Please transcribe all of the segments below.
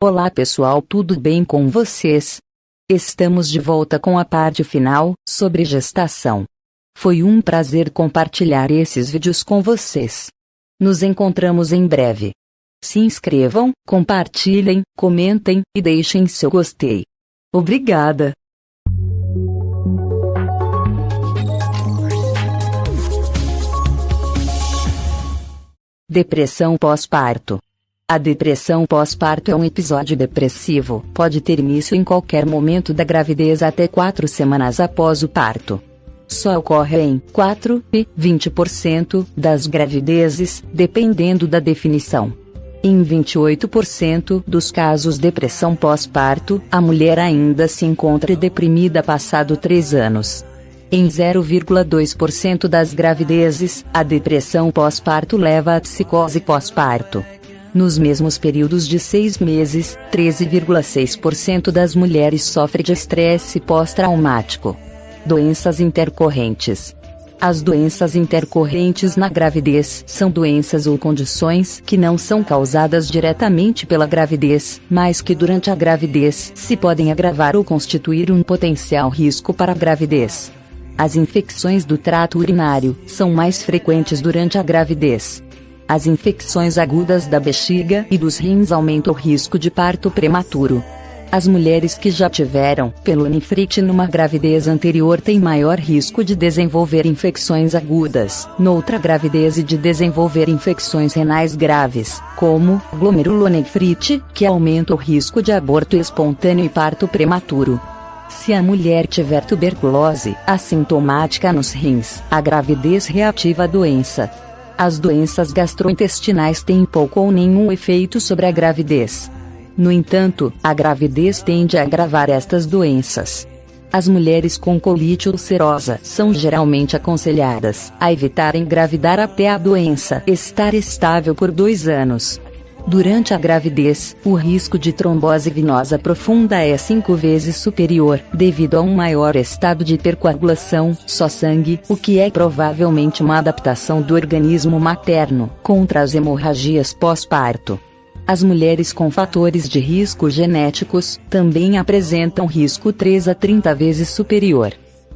Olá pessoal, tudo bem com vocês? Estamos de volta com a parte final, sobre gestação. Foi um prazer compartilhar esses vídeos com vocês. Nos encontramos em breve. Se inscrevam, compartilhem, comentem e deixem seu gostei. Obrigada! Depressão pós-parto. A depressão pós-parto é um episódio depressivo, pode ter início em qualquer momento da gravidez até 4 semanas após o parto. Só ocorre em 4 e 20% das gravidezes, dependendo da definição. Em 28% dos casos depressão pós-parto, a mulher ainda se encontra deprimida passado 3 anos. Em 0,2% das gravidezes, a depressão pós-parto leva à psicose pós-parto. Nos mesmos períodos de 6 meses, 13,6% das mulheres sofrem de estresse pós-traumático. Doenças intercorrentes. As doenças intercorrentes na gravidez são doenças ou condições que não são causadas diretamente pela gravidez, mas que durante a gravidez se podem agravar ou constituir um potencial risco para a gravidez. As infecções do trato urinário são mais frequentes durante a gravidez. As infecções agudas da bexiga e dos rins aumentam o risco de parto prematuro. As mulheres que já tiveram pielonefrite numa gravidez anterior têm maior risco de desenvolver infecções agudas noutra gravidez e de desenvolver infecções renais graves, como glomerulonefrite, que aumenta o risco de aborto espontâneo e parto prematuro. Se a mulher tiver tuberculose assintomática nos rins, a gravidez reativa a doença. As doenças gastrointestinais têm pouco ou nenhum efeito sobre a gravidez. No entanto, a gravidez tende a agravar estas doenças. As mulheres com colite ulcerosa são geralmente aconselhadas a evitar engravidar até a doença estar estável por 2 anos. Durante a gravidez, o risco de trombose venosa profunda é 5 vezes superior, devido a um maior estado de hipercoagulação, só sangue, o que é provavelmente uma adaptação do organismo materno contra as hemorragias pós-parto. As mulheres com fatores de risco genéticos também apresentam risco 3 a 30 vezes superior.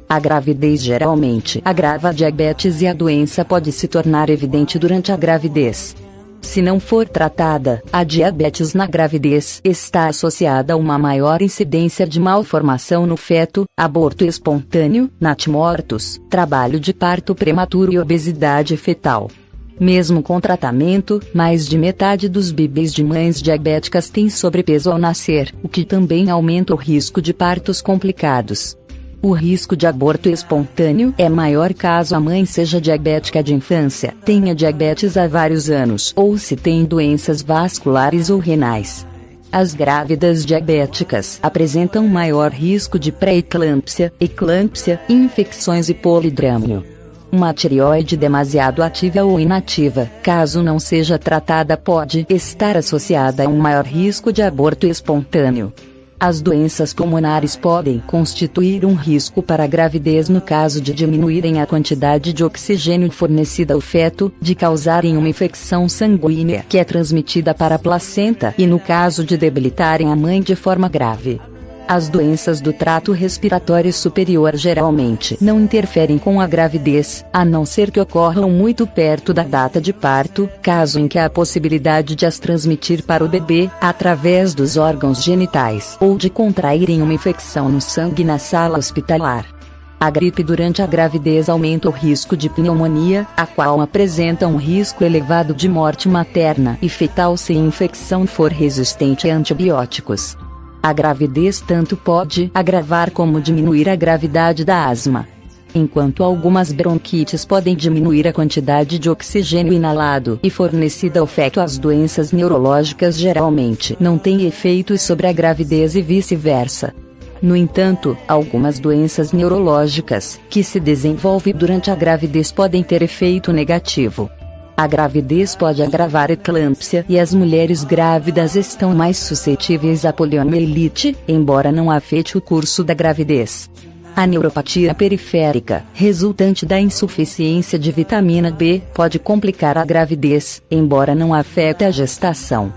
A gravidez geralmente agrava a diabetes e a doença pode se tornar evidente durante a gravidez. Se não for tratada, a diabetes na gravidez está associada a uma maior incidência de malformação no feto, aborto espontâneo, natimortos, trabalho de parto prematuro e obesidade fetal. Mesmo com tratamento, mais de metade dos bebês de mães diabéticas têm sobrepeso ao nascer, o que também aumenta o risco de partos complicados. O risco de aborto espontâneo é maior caso a mãe seja diabética de infância, tenha diabetes há vários anos ou se tem doenças vasculares ou renais. As grávidas diabéticas apresentam maior risco de pré-eclâmpsia, eclâmpsia, infecções e polidrômio. Uma tireoide demasiado ativa ou inativa, caso não seja tratada, pode estar associada a um maior risco de aborto espontâneo. As doenças pulmonares podem constituir um risco para a gravidez no caso de diminuírem a quantidade de oxigênio fornecida ao feto, de causarem uma infecção sanguínea que é transmitida para a placenta e no caso de debilitarem a mãe de forma grave. As doenças do trato respiratório superior geralmente não interferem com a gravidez, a não ser que ocorram muito perto da data de parto, caso em que há a possibilidade de as transmitir para o bebê, através dos órgãos genitais, ou de contraírem uma infecção no sangue na sala hospitalar. A gripe durante a gravidez aumenta o risco de pneumonia, a qual apresenta um risco elevado de morte materna e fetal se a infecção for resistente a antibióticos. A gravidez tanto pode agravar como diminuir a gravidade da asma. Enquanto algumas bronquites podem diminuir a quantidade de oxigênio inalado e fornecida ao feto, as doenças neurológicas geralmente não têm efeitos sobre a gravidez e vice-versa. No entanto, algumas doenças neurológicas, que se desenvolvem durante a gravidez, podem ter efeito negativo. A gravidez pode agravar a eclâmpsia e as mulheres grávidas estão mais suscetíveis à poliomielite, embora não afete o curso da gravidez. A neuropatia periférica, resultante da insuficiência de vitamina B, pode complicar a gravidez, embora não afete a gestação.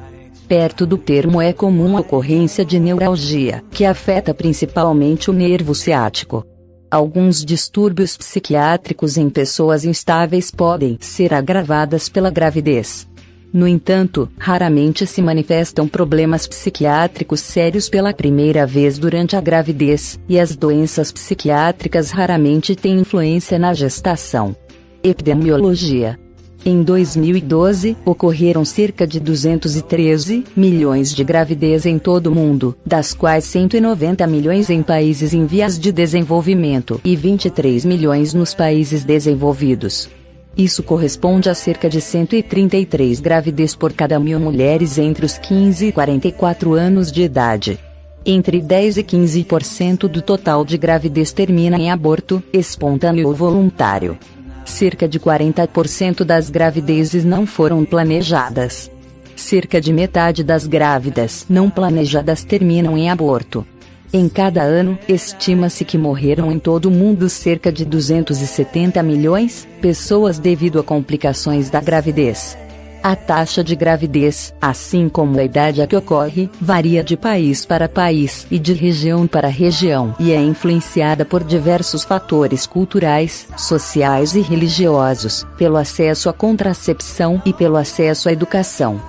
Perto do termo é comum a ocorrência de neuralgia, que afeta principalmente o nervo ciático. Alguns distúrbios psiquiátricos em pessoas instáveis podem ser agravadas pela gravidez. No entanto, raramente se manifestam problemas psiquiátricos sérios pela primeira vez durante a gravidez, e as doenças psiquiátricas raramente têm influência na gestação. Epidemiologia. Em 2012, ocorreram cerca de 213 milhões de gravidez em todo o mundo, das quais 190 milhões em países em vias de desenvolvimento e 23 milhões nos países desenvolvidos. Isso corresponde a cerca de 133 gravidez por cada 1.000 mulheres entre os 15 e 44 anos de idade. Entre 10 e 15% do total de gravidez termina em aborto, espontâneo ou voluntário. Cerca de 40% das gravidezes não foram planejadas. Cerca de metade das grávidas não planejadas terminam em aborto. Em cada ano, estima-se que morreram em todo o mundo cerca de 270 milhões de pessoas devido a complicações da gravidez. A taxa de gravidez, assim como a idade a que ocorre, varia de país para país e de região para região e é influenciada por diversos fatores culturais, sociais e religiosos, pelo acesso à contracepção e pelo acesso à educação.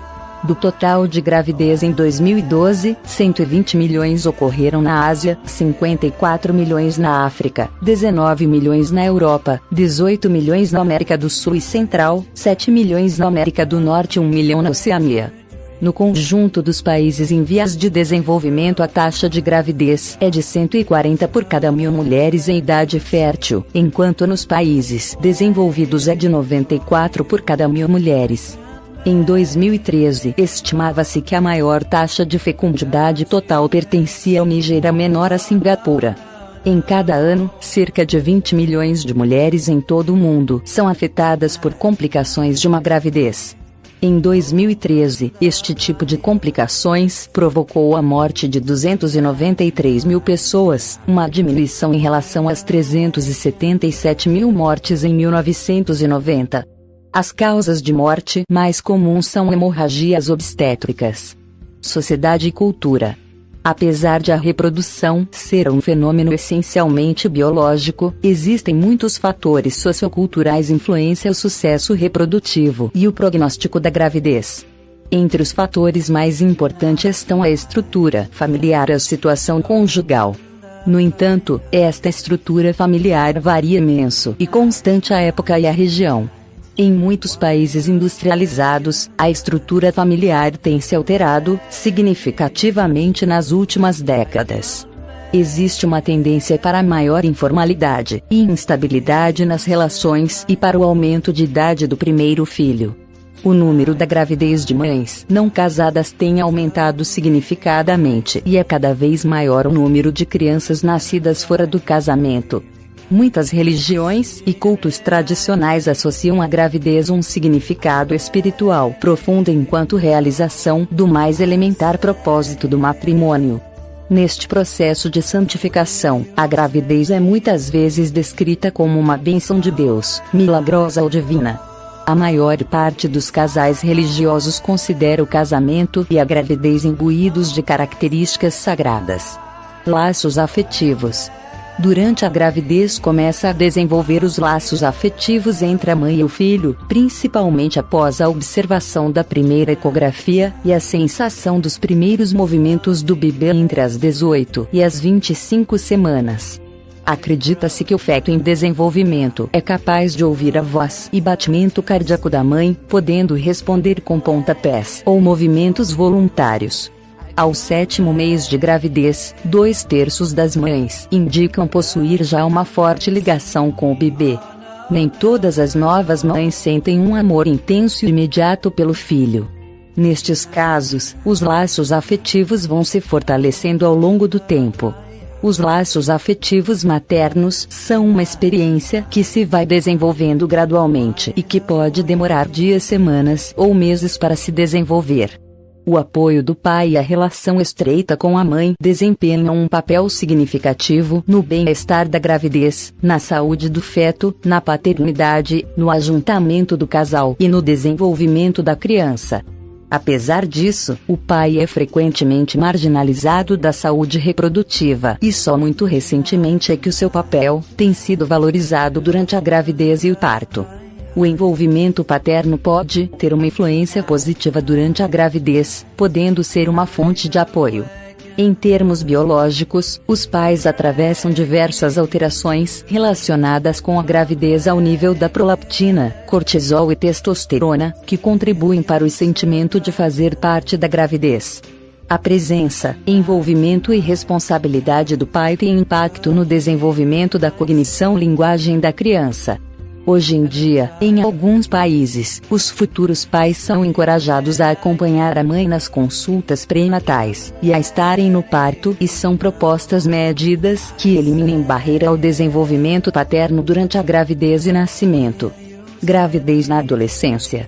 Do total de gravidez em 2012, 120 milhões ocorreram na Ásia, 54 milhões na África, 19 milhões na Europa, 18 milhões na América do Sul e Central, 7 milhões na América do Norte e 1 milhão na Oceania. No conjunto dos países em vias de desenvolvimento, a taxa de gravidez é de 140 por cada 1.000 mulheres em idade fértil, enquanto nos países desenvolvidos é de 94 por cada 1.000 mulheres. Em 2013, estimava-se que a maior taxa de fecundidade total pertencia ao Níger e a menor a Singapura. Em cada ano, cerca de 20 milhões de mulheres em todo o mundo são afetadas por complicações de uma gravidez. Em 2013, este tipo de complicações provocou a morte de 293 mil pessoas, uma diminuição em relação às 377 mil mortes em 1990. As causas de morte mais comuns são hemorragias obstétricas. Sociedade e cultura. Apesar de a reprodução ser um fenômeno essencialmente biológico, existem muitos fatores socioculturais que influenciam o sucesso reprodutivo e o prognóstico da gravidez. Entre os fatores mais importantes estão a estrutura familiar e a situação conjugal. No entanto, esta estrutura familiar varia imenso e constante à época e à região. Em muitos países industrializados, a estrutura familiar tem se alterado significativamente nas últimas décadas. Existe uma tendência para a maior informalidade e instabilidade nas relações e para o aumento de idade do primeiro filho. O número da gravidez de mães não casadas tem aumentado significativamente e é cada vez maior o número de crianças nascidas fora do casamento. Muitas religiões e cultos tradicionais associam à gravidez um significado espiritual profundo enquanto realização do mais elementar propósito do matrimônio. Neste processo de santificação, a gravidez é muitas vezes descrita como uma bênção de Deus, milagrosa ou divina. A maior parte dos casais religiosos considera o casamento e a gravidez imbuídos de características sagradas. Laços afetivos. Durante a gravidez começa a desenvolver os laços afetivos entre a mãe e o filho, principalmente após a observação da primeira ecografia e a sensação dos primeiros movimentos do bebê entre as 18 e as 25 semanas. Acredita-se que o feto em desenvolvimento é capaz de ouvir a voz e batimento cardíaco da mãe, podendo responder com pontapés ou movimentos voluntários. Ao 7º mês de gravidez, 2/3 das mães indicam possuir já uma forte ligação com o bebê. Nem todas as novas mães sentem um amor intenso e imediato pelo filho. Nestes casos, os laços afetivos vão se fortalecendo ao longo do tempo. Os laços afetivos maternos são uma experiência que se vai desenvolvendo gradualmente e que pode demorar dias, semanas ou meses para se desenvolver. O apoio do pai e a relação estreita com a mãe desempenham um papel significativo no bem-estar da gravidez, na saúde do feto, na paternidade, no ajuntamento do casal e no desenvolvimento da criança. Apesar disso, o pai é frequentemente marginalizado da saúde reprodutiva e só muito recentemente é que o seu papel tem sido valorizado durante a gravidez e o parto. O envolvimento paterno pode ter uma influência positiva durante a gravidez, podendo ser uma fonte de apoio. Em termos biológicos, os pais atravessam diversas alterações relacionadas com a gravidez ao nível da prolactina, cortisol e testosterona, que contribuem para o sentimento de fazer parte da gravidez. A presença, envolvimento e responsabilidade do pai têm impacto no desenvolvimento da cognição-linguagem da criança. Hoje em dia, em alguns países, os futuros pais são encorajados a acompanhar a mãe nas consultas pré-natais e a estarem no parto e são propostas medidas que eliminem barreira ao desenvolvimento paterno durante a gravidez e nascimento. Gravidez na adolescência.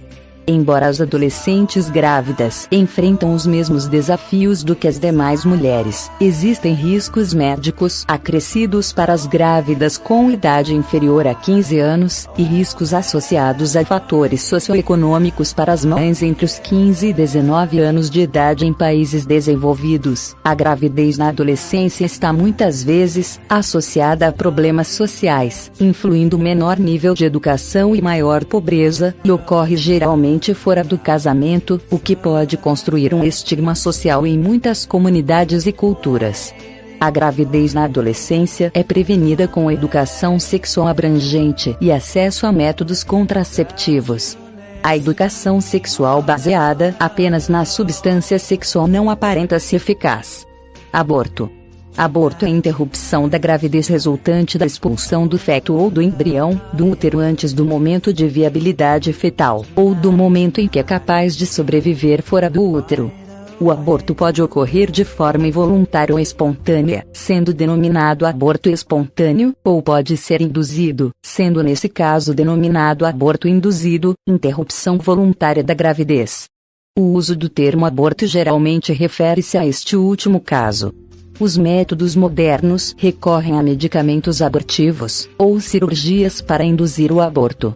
Embora as adolescentes grávidas enfrentam os mesmos desafios do que as demais mulheres, existem riscos médicos acrescidos para as grávidas com idade inferior a 15 anos, e riscos associados a fatores socioeconômicos para as mães entre os 15 e 19 anos de idade em países desenvolvidos. A gravidez na adolescência está muitas vezes associada a problemas sociais, incluindo menor nível de educação e maior pobreza, e ocorre geralmente fora do casamento, o que pode construir um estigma social em muitas comunidades e culturas. A gravidez na adolescência é prevenida com educação sexual abrangente e acesso a métodos contraceptivos. A educação sexual baseada apenas na substância sexual não aparenta ser eficaz. Aborto. Aborto é a interrupção da gravidez resultante da expulsão do feto ou do embrião do útero antes do momento de viabilidade fetal, ou do momento em que é capaz de sobreviver fora do útero. O aborto pode ocorrer de forma involuntária ou espontânea, sendo denominado aborto espontâneo, ou pode ser induzido, sendo nesse caso denominado aborto induzido, interrupção voluntária da gravidez. O uso do termo aborto geralmente refere-se a este último caso. Os métodos modernos recorrem a medicamentos abortivos, ou cirurgias para induzir o aborto.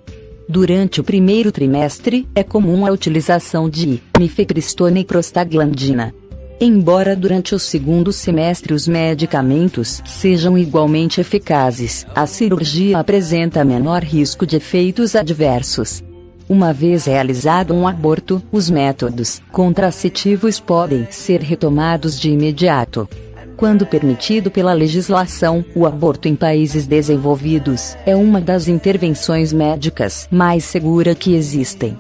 Durante o primeiro trimestre, é comum a utilização de mifepristona e prostaglandina. Embora durante o segundo semestre os medicamentos sejam igualmente eficazes, a cirurgia apresenta menor risco de efeitos adversos. Uma vez realizado um aborto, os métodos contraceptivos podem ser retomados de imediato. Quando permitido pela legislação, o aborto em países desenvolvidos é uma das intervenções médicas mais seguras que existem.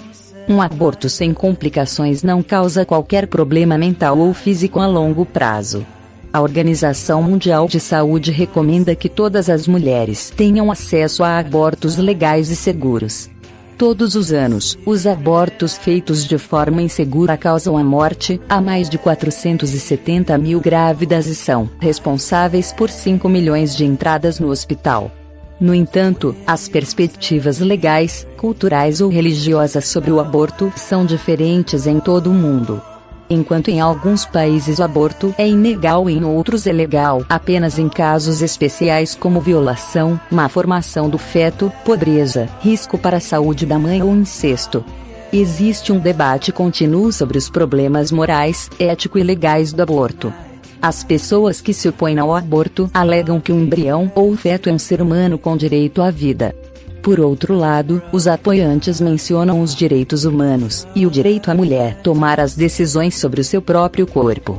Um aborto sem complicações não causa qualquer problema mental ou físico a longo prazo. A Organização Mundial de Saúde recomenda que todas as mulheres tenham acesso a abortos legais e seguros. Todos os anos, os abortos feitos de forma insegura causam a morte a mais de 470 mil grávidas e são responsáveis por 5 milhões de entradas no hospital. No entanto, as perspectivas legais, culturais ou religiosas sobre o aborto são diferentes em todo o mundo. Enquanto em alguns países o aborto é ilegal e em outros é legal apenas em casos especiais como violação, má formação do feto, pobreza, risco para a saúde da mãe ou incesto. Existe um debate contínuo sobre os problemas morais, ético e legais do aborto. As pessoas que se opõem ao aborto alegam que o embrião ou o feto é um ser humano com direito à vida. Por outro lado, os apoiantes mencionam os direitos humanos e o direito à mulher tomar as decisões sobre o seu próprio corpo.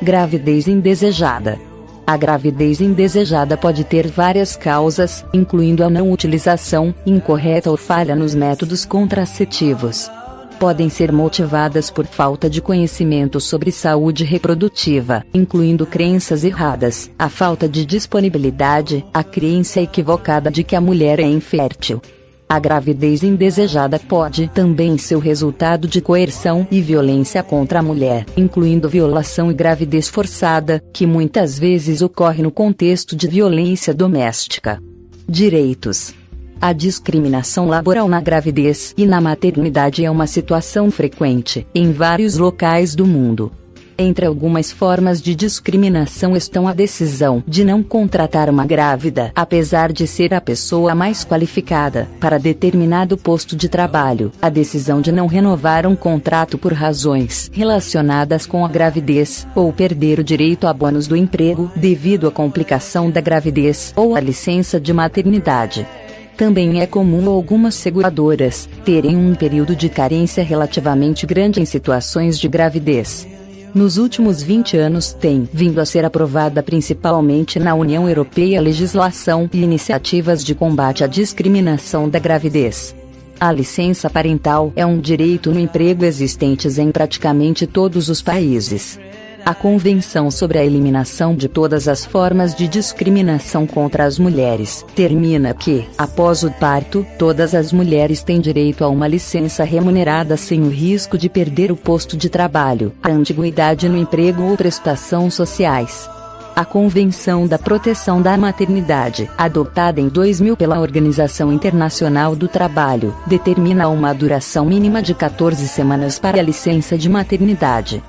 Gravidez indesejada. A gravidez indesejada pode ter várias causas, incluindo a não utilização incorreta ou falha nos métodos contraceptivos. Podem ser motivadas por falta de conhecimento sobre saúde reprodutiva, incluindo crenças erradas, a falta de disponibilidade, a crença equivocada de que a mulher é infértil. A gravidez indesejada pode também ser o resultado de coerção e violência contra a mulher, incluindo violação e gravidez forçada, que muitas vezes ocorre no contexto de violência doméstica. Direitos. A discriminação laboral na gravidez e na maternidade é uma situação frequente em vários locais do mundo. Entre algumas formas de discriminação estão a decisão de não contratar uma grávida, apesar de ser a pessoa mais qualificada para determinado posto de trabalho, a decisão de não renovar um contrato por razões relacionadas com a gravidez, ou perder o direito a bônus do emprego devido à complicação da gravidez ou à licença de maternidade. Também é comum algumas seguradoras terem um período de carência relativamente grande em situações de gravidez. Nos últimos 20 anos tem vindo a ser aprovada principalmente na União Europeia legislação e iniciativas de combate à discriminação da gravidez. A licença parental é um direito no emprego existente em praticamente todos os países. A Convenção sobre a Eliminação de Todas as Formas de Discriminação contra as Mulheres termina que, após o parto, todas as mulheres têm direito a uma licença remunerada sem o risco de perder o posto de trabalho, a antiguidade no emprego ou prestações sociais. A Convenção da Proteção da Maternidade, adotada em 2000 pela Organização Internacional do Trabalho, determina uma duração mínima de 14 semanas para a licença de maternidade.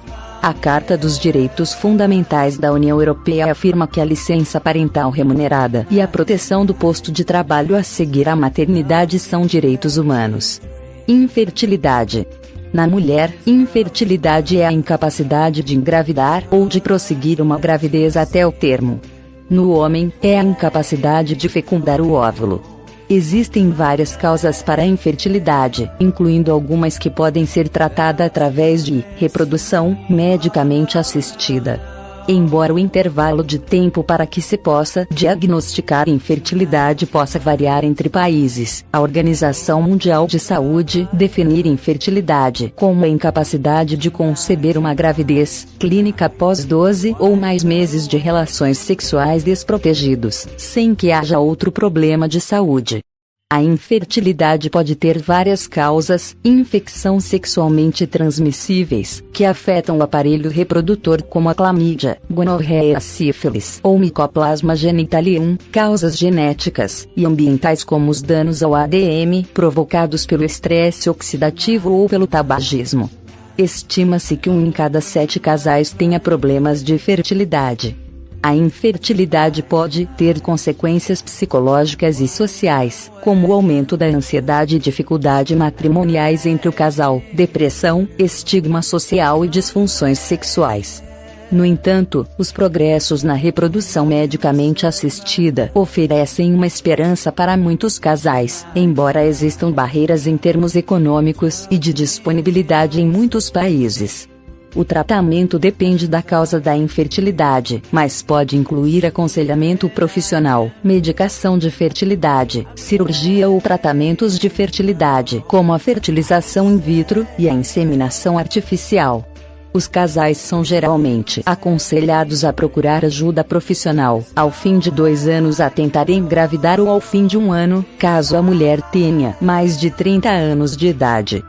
A Carta dos Direitos Fundamentais da União Europeia afirma que a licença parental remunerada e a proteção do posto de trabalho a seguir à maternidade são direitos humanos. Infertilidade. Na mulher, infertilidade é a incapacidade de engravidar ou de prosseguir uma gravidez até o termo. No homem, é a incapacidade de fecundar o óvulo. Existem várias causas para a infertilidade, incluindo algumas que podem ser tratadas através de reprodução medicamente assistida. Embora o intervalo de tempo para que se possa diagnosticar infertilidade possa variar entre países, a Organização Mundial de Saúde define infertilidade como a incapacidade de conceber uma gravidez clínica após 12 ou mais meses de relações sexuais desprotegidos, sem que haja outro problema de saúde. A infertilidade pode ter várias causas, infecções sexualmente transmissíveis, que afetam o aparelho reprodutor como a clamídia, gonorreia, sífilis ou micoplasma genitalium, causas genéticas e ambientais como os danos ao ADM, provocados pelo estresse oxidativo ou pelo tabagismo. Estima-se que 1 em cada 7 casais tenha problemas de fertilidade. A infertilidade pode ter consequências psicológicas e sociais, como o aumento da ansiedade e dificuldade matrimoniais entre o casal, depressão, estigma social e disfunções sexuais. No entanto, os progressos na reprodução medicamente assistida oferecem uma esperança para muitos casais, embora existam barreiras em termos econômicos e de disponibilidade em muitos países. O tratamento depende da causa da infertilidade, mas pode incluir aconselhamento profissional, medicação de fertilidade, cirurgia ou tratamentos de fertilidade, como a fertilização in vitro e a inseminação artificial. Os casais são geralmente aconselhados a procurar ajuda profissional, ao fim de 2 anos a tentar engravidar ou ao fim de 1 ano, caso a mulher tenha mais de 30 anos de idade.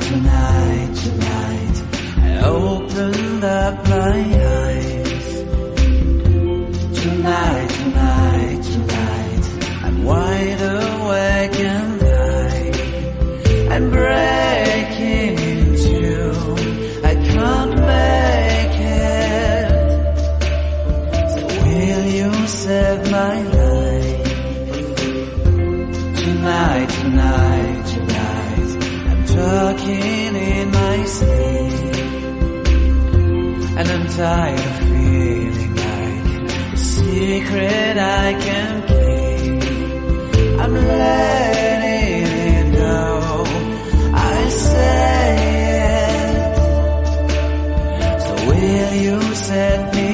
Tonight, I opened up my eyes. Tonight, I'm wide awake and I'm breaking in two. I can't make it. So will you save my life? Tonight, talking in my sleep, and I'm tired of feeling like a secret I can keep. I'm letting it go, I say it. So will you set me